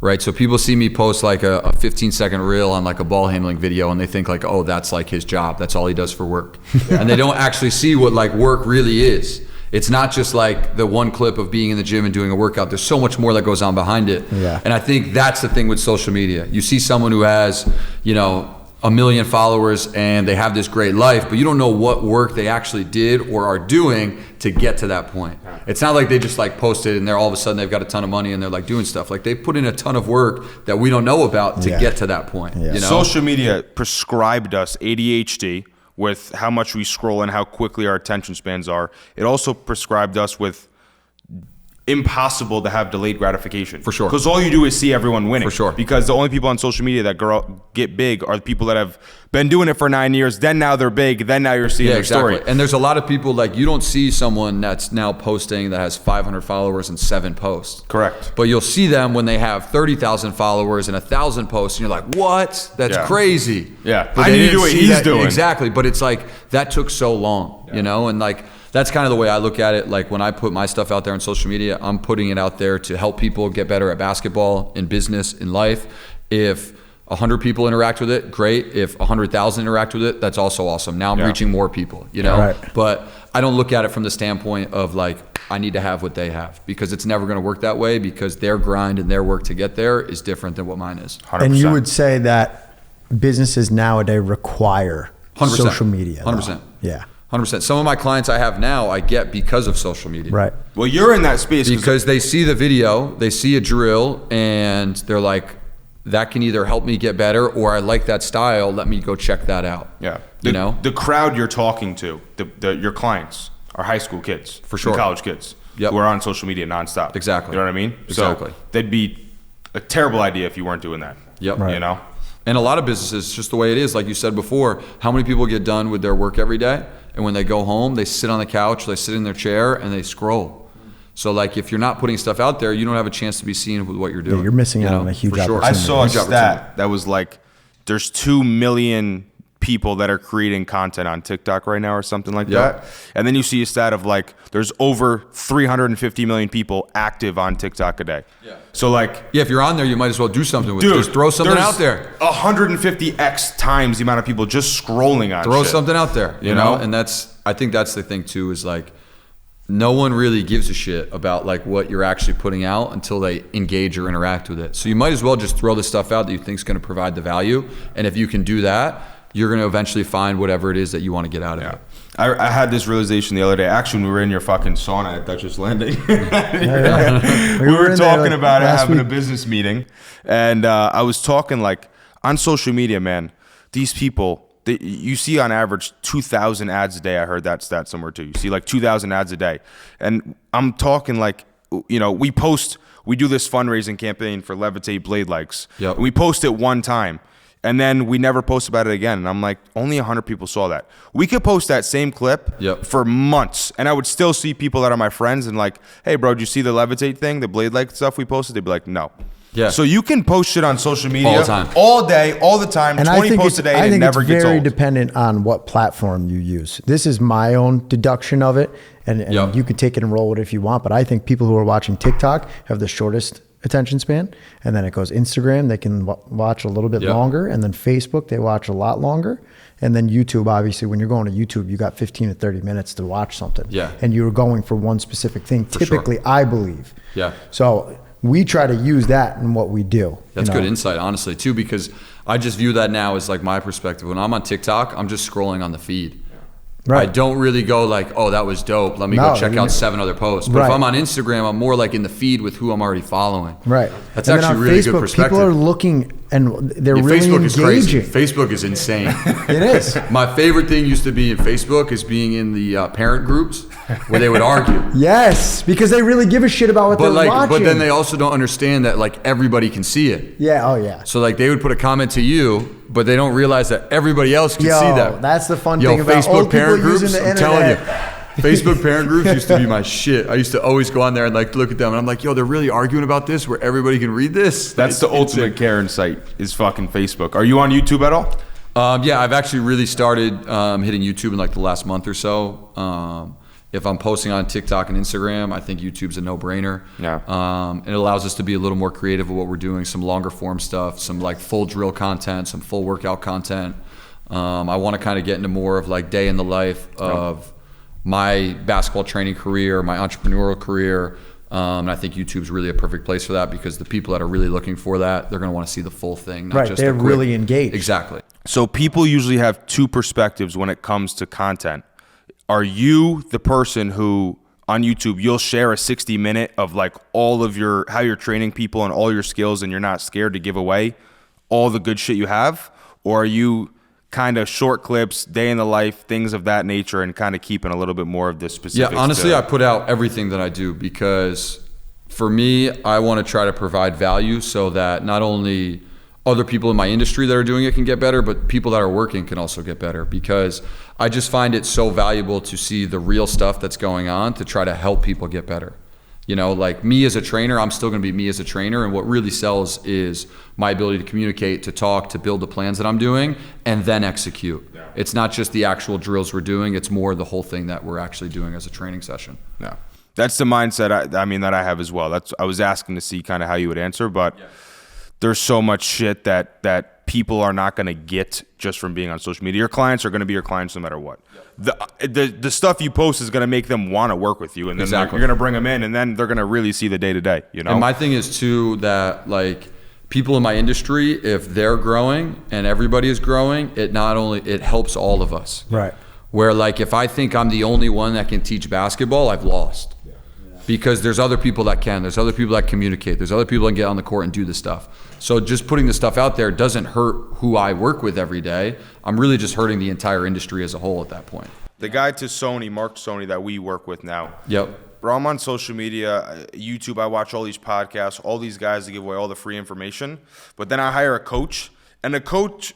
right? So people see me post like a 15-second reel on like a ball handling video, and they think like, oh, that's like his job, that's all he does for work. And they don't actually see what like work really is. It's not just like the one clip of being in the gym and doing a workout. There's so much more that goes on behind it. Yeah. And I think that's the thing with social media. You see someone who has, 1 million followers and they have this great life, but you don't know what work they actually did or are doing to get to that point. It's not like they just like posted and they're all of a sudden they've got a ton of money and they're like doing stuff. Like, they put in a ton of work that we don't know about to get to that point. Yeah. Social media prescribed us ADHD with how much we scroll and how quickly our attention spans are. It also prescribed us with impossible to have delayed gratification. For sure. Because all you do is see everyone winning. For sure. Because the only people on social media that get big are the people that have been doing it for 9 years, then now they're big, then now you're seeing their story. And there's a lot of people, like, you don't see someone that's now posting that has 500 followers and 7 posts. Correct. But you'll see them when they have 30,000 followers and 1,000 posts, and you're like, what? That's crazy. Yeah. But I need to do what he's doing. Exactly. But it's like, that took so long, and like, that's kind of the way I look at it. Like, when I put my stuff out there on social media, I'm putting it out there to help people get better at basketball, in business, in life. If 100 people interact with it, great. If 100,000 interact with it, that's also awesome. Now I'm reaching more people, Right. But I don't look at it from the standpoint of like, I need to have what they have, because it's never going to work that way, because their grind and their work to get there is different than what mine is. 100%. And you would say that businesses nowadays require 100%. social media. 100%. Yeah. 100%. Some of my clients I have now, I get because of social media. Right. Well, you're in that space. Because they see the video, they see a drill, and they're like, that can either help me get better, or I like that style, let me go check that out. Yeah. The crowd you're talking to, your clients are high school kids. For sure. And college kids. Yep. Who are on social media nonstop. Exactly. You know what I mean? Exactly. So they'd be a terrible idea if you weren't doing that. Yep. Right. And a lot of businesses, just the way it is, like you said before, how many people get done with their work every day, and when they go home, they sit on the couch, they sit in their chair, and they scroll. So like, if you're not putting stuff out there, you don't have a chance to be seen with what you're doing. Yeah, you're missing out on a huge opportunity. I saw a stat that was like, there's 2 million people that are creating content on TikTok right now or something like that. And then you see a stat of like, there's over 350 million people active on TikTok a day. Yeah. So like, if you're on there, you might as well do something with it. Just throw something out there. 150x times the amount of people just scrolling on Throw shit. something out there, you know? And I think that's the thing too, is like, no one really gives a shit about like what you're actually putting out until they engage or interact with it. So you might as well just throw the stuff out that you think is going to provide the value. And if you can do that, you're going to eventually find whatever it is that you want to get out of it. I had this realization the other day. Actually, when we were in your fucking sauna at Dutchess Landing. We were talking about it, having a business meeting. And I was talking like, on social media, man, these people, you see on average 2,000 ads a day. I heard that stat somewhere too. You see like 2,000 ads a day. And I'm talking like, we post we do this fundraising campaign for Levitate Blade Likes. Yep. And we post it one time. And then we never post about it again. And I'm like, only 100 people saw that. We could post that same clip for months. And I would still see people that are my friends and like, hey, bro, did you see the Levitate thing, the Blade Like stuff we posted? They'd be like, no. Yeah. So you can post shit on social media all the time, all day, all the time, and 20 posts a day, and it never gets old. I think it's very dependent on what platform you use. This is my own deduction of it. And you can take it and roll with it if you want. But I think people who are watching TikTok have the shortest attention span, and then it goes Instagram, they can watch a little bit longer, and then Facebook, they watch a lot longer, and then YouTube, obviously when you're going to YouTube, you got 15 to 30 minutes to watch something, and you're going for one specific thing, typically, I believe. So we try to use that in what we do. That's good insight, honestly, too, because I just view that now as like my perspective. When I'm on TikTok, I'm just scrolling on the feed. I don't really go like, oh, that was dope, let me go check out 7 other posts. But if I'm on Instagram, I'm more like in the feed with who I'm already following. That's and actually really Facebook, good perspective. People are looking and they're really Facebook engaging. is crazy. Facebook is insane. It is. My favorite thing used to be in Facebook is being in the parent groups where they would argue. Yes, because they really give a shit about what they're watching. But then they also don't understand that like everybody can see it. So like they would put a comment to you, but they don't realize that everybody else can see that. That's the fun thing about Facebook old parent people groups, using the I'm internet. telling you. Facebook parent groups used to be my shit. I used to always go on there and like look at them and I'm like, yo, they're really arguing about this where everybody can read this. That's the ultimate Karen site is fucking Facebook. Are you on YouTube at all? Yeah, I've actually really started hitting YouTube in like the last month or so. If I'm posting on TikTok and Instagram, I think YouTube's a no-brainer. It allows us to be a little more creative with what we're doing, some longer form stuff, some like full drill content, some full workout content. I want to kind of get into more of like day in the life of my basketball training career, my entrepreneurial career. And I think YouTube's really a perfect place for that because the people that are really looking for that, they're going to want to see the full thing. Not just they're really engaged. Exactly. So people usually have two perspectives when it comes to content. Are you the person who on YouTube, you'll share a 60-minute of like all of your, how you're training people and all your skills and you're not scared to give away all the good shit you have? Or are you kind of short clips, day in the life, things of that nature, and kind of keeping a little bit more of the specifics? Yeah, honestly, I put out everything that I do because for me, I want to try to provide value so that not only other people in my industry that are doing it can get better, but people that are working can also get better because I just find it so valuable to see the real stuff that's going on to try to help people get better. You know, like me as a trainer, I'm still going to be me as a trainer. And what really sells is my ability to communicate, to talk, to build the plans that I'm doing, and then execute. Yeah. It's not just the actual drills we're doing. It's more the whole thing that we're actually doing as a training session. Yeah. That's the mindset I mean that I have as well. I was asking to see kind of how you would answer, but there's so much shit that people are not going to get just from being on social media. Your clients are going to be your clients no matter what. The stuff you post is going to make them want to work with you, and then you're going to bring them in, and then they're going to really see the day-to-day, you know? And my thing is, too, that, like, people in my industry, if they're growing and everybody is growing, it helps all of us. Right. Where, like, if I think I'm the only one that can teach basketball, I've lost. Because there's other people that can. There's other people that communicate. There's other people that can get on the court and do this stuff. So just putting this stuff out there doesn't hurt who I work with every day. I'm really just hurting the entire industry as a whole at that point. The guy to Sony, Mark Sony, that we work with now. Yep. Bro, I'm on social media, YouTube. I watch all these podcasts, all these guys that give away all the free information. But then I hire a coach, and the coach,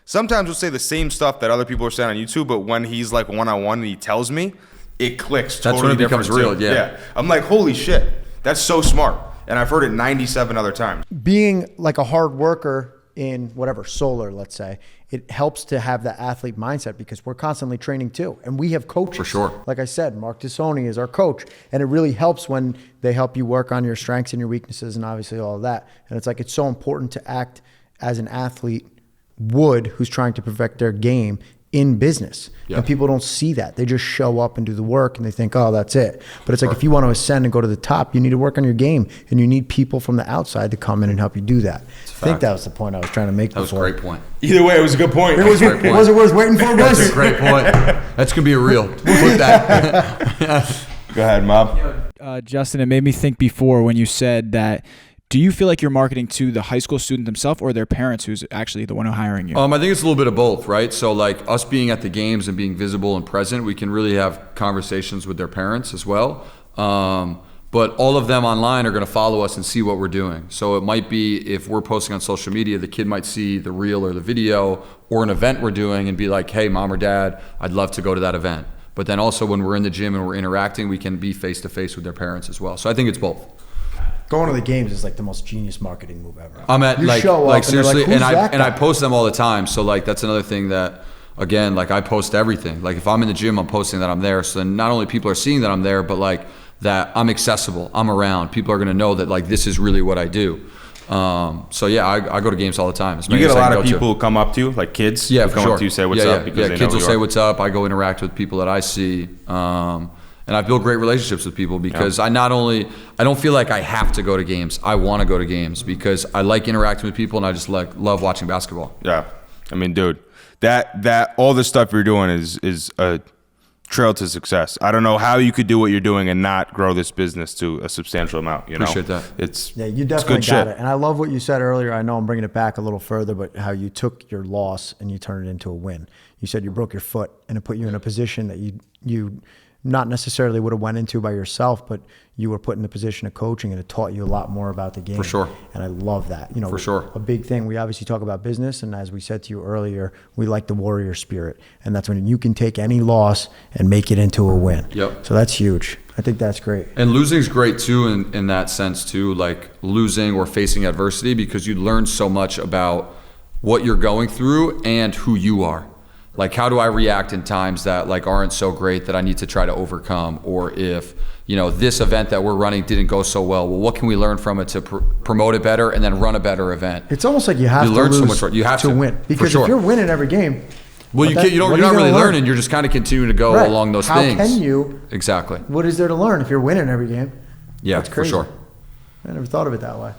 sometimes will say the same stuff that other people are saying on YouTube, but when he's like one-on-one and he tells me, it clicks totally. That's when it becomes real, yeah. I'm like, holy shit, that's so smart. And I've heard it 97 other times. Being like a hard worker in whatever, solar, let's say, it helps to have that athlete mindset because we're constantly training too. And we have coaches. For sure. Like I said, Mark Tassoni is our coach. And it really helps when they help you work on your strengths and your weaknesses and obviously all of that. And it's like, it's so important to act as an athlete would who's trying to perfect their game in business. And people don't see that. They just show up and do the work and they think, oh, that's it. But it's like, if you want to ascend and go to the top, you need to work on your game and you need people from the outside to come in and help you do that. I think that was the point I was trying to make. That was a great point. Either way, it was a good point. Was it worth waiting for, boys? That's a great point. That's going to be a reel. We'll put that. Go ahead, Mob. Justin, it made me think before when you said that. Do you feel like you're marketing to the high school student themselves or their parents who's actually the one who hiring you? I think it's a little bit of both, right? So like us being at the games and being visible and present, we can really have conversations with their parents as well. But all of them online are going to follow us and see what we're doing. So it might be if we're posting on social media, the kid might see the reel or the video or an event we're doing and be like, hey, mom or dad, I'd love to go to that event. But then also when we're in the gym and we're interacting, we can be face to face with their parents as well. So I think it's both. Going to the games is like the most genius marketing move ever. I'm at you like show up seriously, and I post them all the time. So like that's another thing that, again, like I post everything. Like if I'm in the gym, I'm posting that I'm there. So then not only people are seeing that I'm there, but like that I'm accessible, I'm around. People are going to know that like this is really what I do. So yeah, I go to games all the time. You get a lot of people who come up to you, like kids. Yeah, who come up to you, say what's up. Because they kids will say what's up. I go interact with people that I see, and I build great relationships with people because I don't feel like I have to go to games. I want to go to games because I like interacting with people and I just love watching basketball. Yeah, I mean, dude, that all the stuff you're doing is a trail to success. I don't know how you could do what you're doing and not grow this business to a substantial amount. You know, appreciate that. You definitely got it. And I love what you said earlier. I know I'm bringing it back a little further, but how you took your loss and you turned it into a win. You said you broke your foot and it put you in a position that you not necessarily would have went into by yourself, but you were put in the position of coaching and it taught you a lot more about the game. For sure. And I love that. You know, for sure. A big thing, we obviously talk about business, and as we said to you earlier, we like the warrior spirit. And that's when you can take any loss and make it into a win. Yep. So that's huge. I think that's great. And losing's great too in that sense too, like losing or facing adversity, because you learn so much about what you're going through and who you are. Like, how do I react in times that like aren't so great that I need to try to overcome? Or if, you know, this event that we're running didn't go so well, what can we learn from it to promote it better and then run a better event? It's almost like you have to learn lose so much. You have to win. Because if you're winning every game, you're not really learning. You're just kind of continuing to go along those things. How can you? Exactly. What is there to learn if you're winning every game? Yeah, that's crazy. for sure. I never thought of it that way.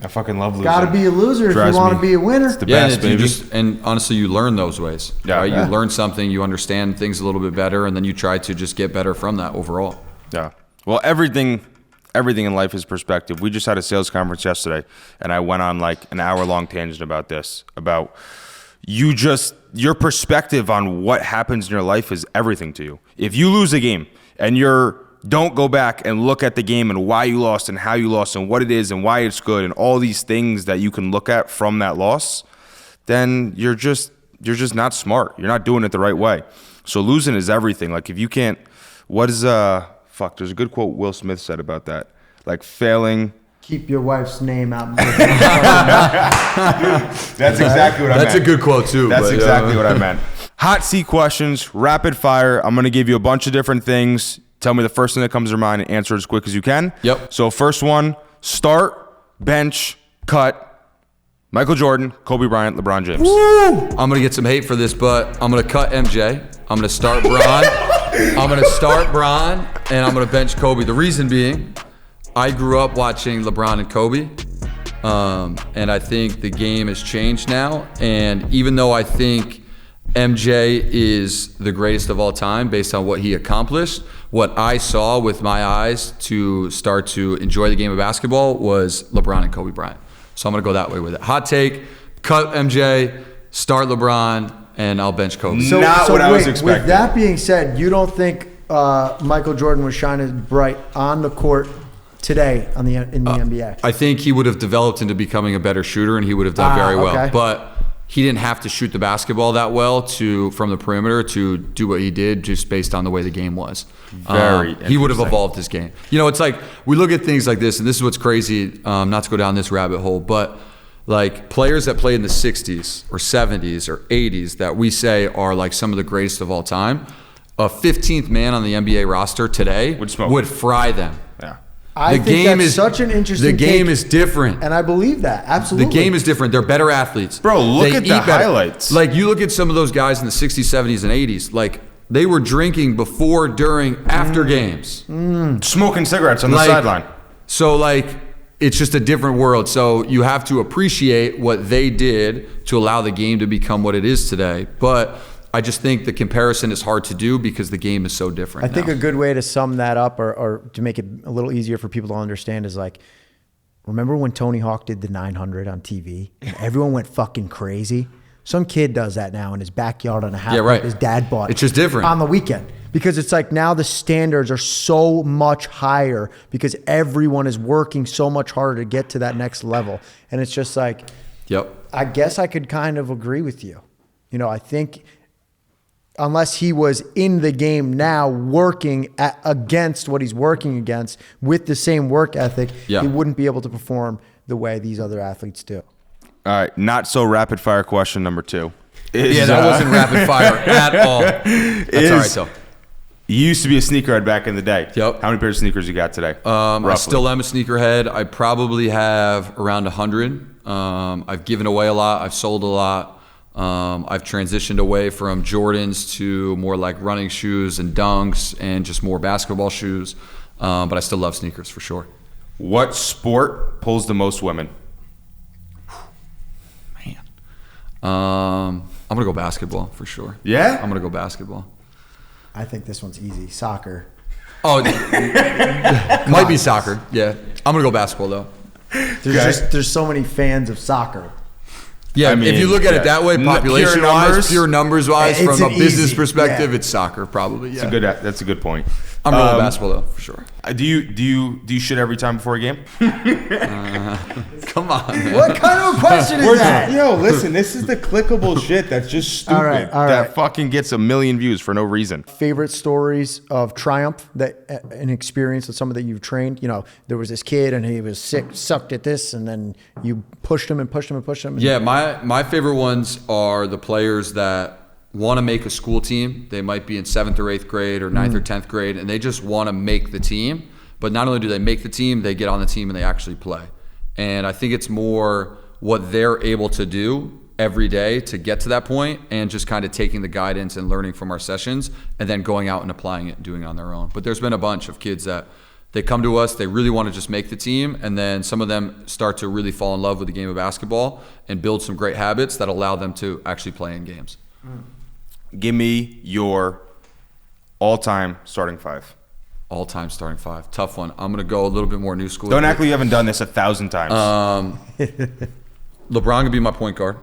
I fucking love losing. Got to be a loser if you want to be a winner. It's the best, baby. And honestly, you learn those ways. Yeah. Right? You learn something, you understand things a little bit better, and then you try to just get better from that overall. Yeah. Well, everything in life is perspective. We just had a sales conference yesterday, and I went on like an hour-long tangent about this, about your perspective on what happens in your life is everything to you. If you lose a game and don't go back and look at the game and why you lost and how you lost and what it is and why it's good and all these things that you can look at from that loss, then you're just not smart. You're not doing it the right way. So losing is everything. Like if you can't, there's a good quote Will Smith said about that. Like failing. Keep your wife's name out. That's exactly what I meant. That's a good quote too. That's exactly what I meant. Hot seat questions, rapid fire. I'm going to give you a bunch of different things. Tell me the first thing that comes to your mind and answer it as quick as you can. Yep. So first one, start, bench, cut, Michael Jordan, Kobe Bryant, LeBron James. Woo! I'm going to get some hate for this, but I'm going to cut MJ. I'm going to start Bron. And I'm going to bench Kobe. The reason being, I grew up watching LeBron and Kobe. And I think the game has changed now. And even though I think MJ is the greatest of all time based on what he accomplished, what I saw with my eyes to start to enjoy the game of basketball was LeBron and Kobe Bryant. So I'm going to go that way with it. Hot take, cut MJ, start LeBron, and I'll bench Kobe. Not what I was expecting. With that being said, you don't think Michael Jordan was shining bright on the court today in the NBA? I think he would have developed into becoming a better shooter, and he would have done very well. Okay. But he didn't have to shoot the basketball that well from the perimeter to do what he did just based on the way the game was. He would have evolved his game. You know, it's like we look at things like this, and this is what's crazy, not to go down this rabbit hole, but like players that played in the 60s or 70s or 80s that we say are like some of the greatest of all time, a 15th man on the NBA roster today would fry them. Yeah. I think that's such an interesting The game take, is different. and I believe that. Absolutely. The game is different. They're better athletes. Bro, look They at the eat better. highlights. Like, you look at some of those guys in the 60s, 70s, and 80s. Like, they were drinking before, during, after games. Smoking cigarettes on the sideline. So, like, it's just a different world. So you have to appreciate what they did to allow the game to become what it is today. But I just think the comparison is hard to do because the game is so different. I think a good way to sum that up or to make it a little easier for people to understand is like, remember when Tony Hawk did the 900 on TV and everyone went fucking crazy? Some kid does that now in his backyard on a house his dad bought. It's just different. On the weekend. because it's like now the standards are so much higher because everyone is working so much harder to get to that next level. And it's just like, I guess I could kind of agree with you. You know, I think unless he was in the game now working against what he's working against with the same work ethic, he wouldn't be able to perform the way these other athletes do. All right, not so rapid fire question number 2. That wasn't rapid fire at all. That's all right, though. You used to be a sneakerhead back in the day. Yep. How many pairs of sneakers you got today? I still am a sneakerhead. I probably have around 100. I've given away a lot. I've sold a lot. I've transitioned away from Jordans to more like running shoes and Dunks and just more basketball shoes. But I still love sneakers for sure. What sport pulls the most women? Man. I'm going to go basketball for sure. Yeah? I'm going to go basketball. I think this one's easy. Soccer. Oh, might be soccer. Yeah. I'm going to go basketball though. There's so many fans of soccer. Yeah, I mean, if you look at it that way, population-wise, pure numbers-wise, from a business perspective, it's soccer probably. Yeah, that's a good point. I'm going basketball though, for sure. Do you shit every time before a game? Come on, man. What kind of a question is that? Yo, listen, this is the clickable shit that's just stupid. All right. That fucking gets 1 million views for no reason. Favorite stories of triumph, that an experience with somebody that you've trained? You know, there was this kid and he was sick, sucked at this, and then you pushed him and pushed him and pushed him. Yeah, my favorite ones are the players that want to make a school team. They might be in 7th or 8th grade or 9th or 10th grade, and they just want to make the team. But not only do they make the team, they get on the team and they actually play. And I think it's more what they're able to do every day to get to that point, and just kind of taking the guidance and learning from our sessions and then going out and applying it and doing it on their own. But there's been a bunch of kids that they come to us, they really want to just make the team, and then some of them start to really fall in love with the game of basketball and build some great habits that allow them to actually play in games. Give me your all-time starting 5. All-time starting 5. Tough one. I'm going to go a little bit more new school. Don't act like you haven't done this 1,000 times. LeBron can be my point guard.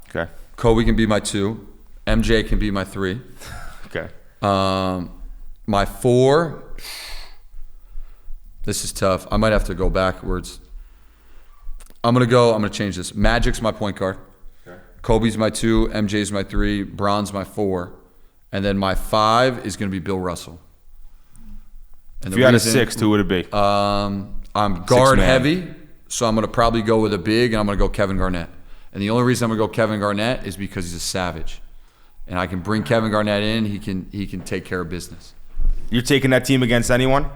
Okay. Kobe can be my 2. MJ can be my 3. Okay. My 4, this is tough. I might have to go backwards. I'm going to change this. Magic's my point guard. Okay. Kobe's my 2. MJ's my 3. Bron's my 4. And then my 5 is going to be Bill Russell. And if you had a 6th, who would it be? I'm guard heavy, so I'm going to probably go with a big, and I'm going to go Kevin Garnett. And the only reason I'm going to go Kevin Garnett is because he's a savage. And I can bring Kevin Garnett in. He can take care of business. You're taking that team against anyone?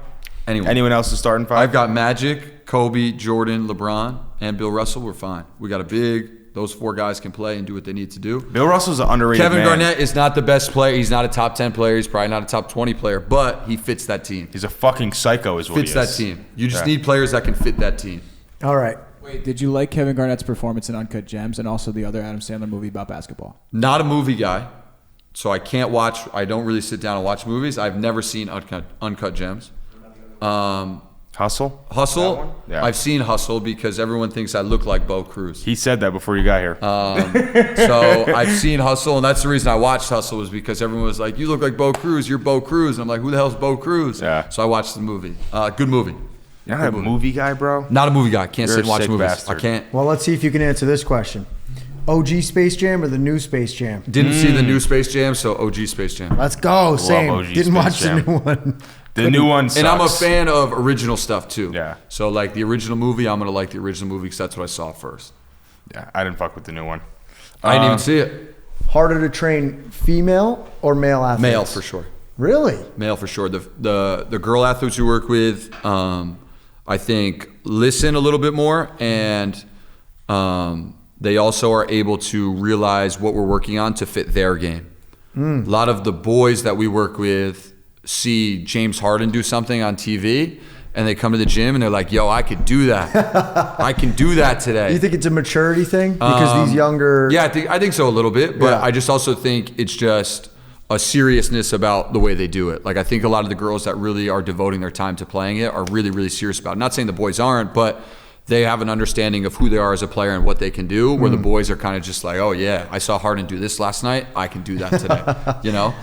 Anyone else is starting 5? I've got Magic, Kobe, Jordan, LeBron, and Bill Russell. We're fine. We got a big. Those 4 guys can play and do what they need to do. Bill Russell's an underrated Kevin man. Garnett is not the best player. He's not a top 10 player. He's probably not a top 20 player, but he fits that team. He's a fucking psycho is what he is. Fits that team. You just need players that can fit that team. All right. Wait, did you like Kevin Garnett's performance in Uncut Gems and also the other Adam Sandler movie about basketball? Not a movie guy, so I don't really sit down and watch movies. I've never seen Uncut Gems. Hustle? Yeah. I've seen Hustle because everyone thinks I look like Bo Cruz. He said that before you got here. So I've seen Hustle, and that's the reason I watched Hustle, was because everyone was like, you look like Bo Cruz, you're Bo Cruz. And I'm like, who the hell's Bo Cruz? Yeah. So I watched the movie. Good movie. You're not a movie guy, bro? Not a movie guy. Can't sit and watch movies. Bastard. I can't. Well, let's see if you can answer this question. OG Space Jam or the new Space Jam? Didn't see the new Space Jam, so OG Space Jam. Let's go. Same. OG Didn't Space watch Jam. the new one. The new one sucks. And I'm a fan of original stuff, too. Yeah. So, like, the original movie, I'm going to like the original movie because that's what I saw first. Yeah, I didn't fuck with the new one. I didn't even see it. Harder to train female or male athletes? Male, for sure. Really? Male, for sure. The girl athletes you work with, I think, listen a little bit more, and they also are able to realize what we're working on to fit their game. A lot of the boys that we work with see James Harden do something on TV, and they come to the gym and they're like, yo, I could do that. I can do that today. You think it's a maturity thing? Because these younger... Yeah, I think so a little bit, but I just also think it's just a seriousness about the way they do it. Like, I think a lot of the girls that really are devoting their time to playing it are really, really serious about it. Not saying the boys aren't, but they have an understanding of who they are as a player and what they can do, where the boys are kind of just like, oh yeah, I saw Harden do this last night, I can do that today, you know?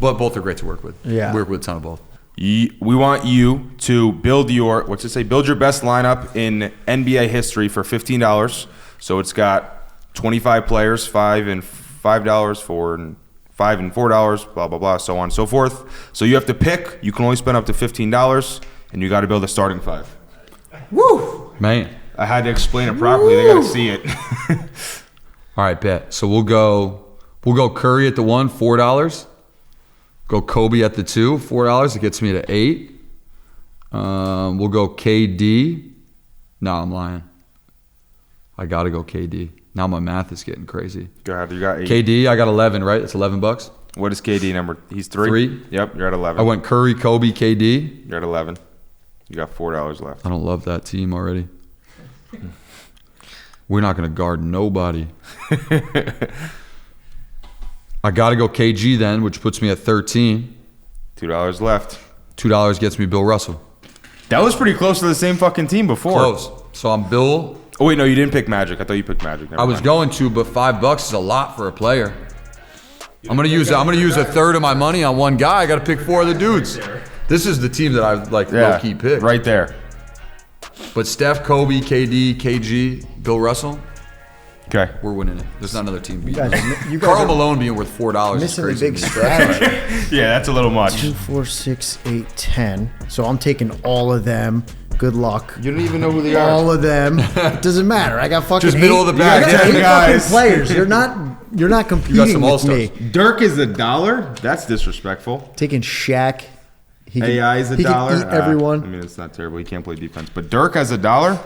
But both are great to work with. Yeah. Work with a ton of both. We want you to build your, what's it say? Build your best lineup in NBA history for $15. So it's got 25 players, $5 and $5, $4 and $5 and $4, blah, blah, blah, so on and so forth. So you have to pick. You can only spend up to $15, and you got to build a starting five. Woo! Man. I had to explain it properly. They got to see it. All right, bet. So we'll go Curry at the 1, $4. Go Kobe at the 2, $4. It gets me to 8. We'll go KD. No, I'm lying. I got to go KD. Now my math is getting crazy. Go ahead. You got 8. KD, I got 11, right? That's $11. What is KD number? He's 3? 3. Yep, you're at 11. I went Curry, Kobe, KD. You're at 11. You got $4 left. I don't love that team already. We're not going to guard nobody. I got to go KG then, which puts me at 13. $2 left. $2 gets me Bill Russell. That was pretty close to the same fucking team before. Close. So I'm Bill. Oh, wait, no, you didn't pick Magic. I thought you picked Magic. Never I was mind. going to, but $5 is a lot for a player. I'm gonna use a third of my money on one guy. I got to pick 4 of the dudes. This is the team that I low key picked. Right there. But Steph, Kobe, KD, KG, Bill Russell, Okay. we're winning it. There's not another team beating guys- us. you guys Carl are Malone being worth $4 is missing the crazy. big strategy. Yeah, that's a little much. 2, 4, 6, 8, 10. So I'm taking all of them. Good luck. You don't even know who they are. All of them. It doesn't matter. I got fucking Just middle of the pack. I got 10 8 guys. fucking players. You're not competing some with all-stars. me. Dirk is $1? That's disrespectful. Taking Shaq. He can, AI is $1. He can eat everyone. I mean, it's not terrible. He can't play defense. But Dirk has $1?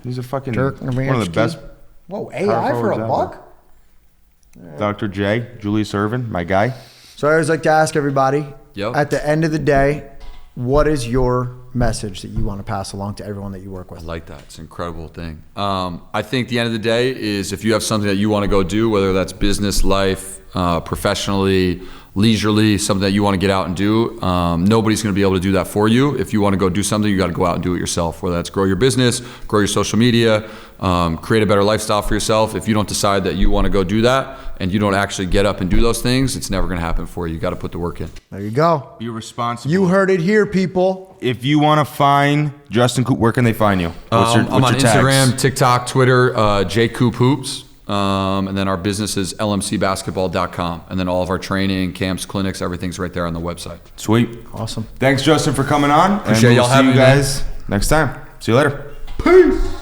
He's a fucking Dirk one of the Nowitzki. best. Whoa, AI for a forwards out buck? Dr. J, Julius Erving, my guy. So I always like to ask everybody, Yep. at the end of the day, what is your message that you want to pass along to everyone that you work I with? like that. It's an incredible thing. I think the end of the day is if you have something that you want to go do, whether that's business, life, professionally, leisurely, something that you want to get out and do, nobody's going to be able to do that for you. If you want to go do something, you got to go out and do it yourself, whether that's grow your business, grow your social media, create a better lifestyle for yourself. If you don't decide that you want to go do that and you don't actually get up and do those things, it's never going to happen for you. You got to put the work in. There you go. Be responsible. You heard it here, people. If you want to find Justin Coop, where can they find you? I'm on tags? Instagram, TikTok, Twitter, JCoopHoops. And then our business is lmcbasketball.com. And then all of our training, camps, clinics, everything's right there on the website. Sweet. Awesome. Thanks, Justin, for coming on. Appreciate and y'all we'll see having you me, man. guys next time. See you later. Peace.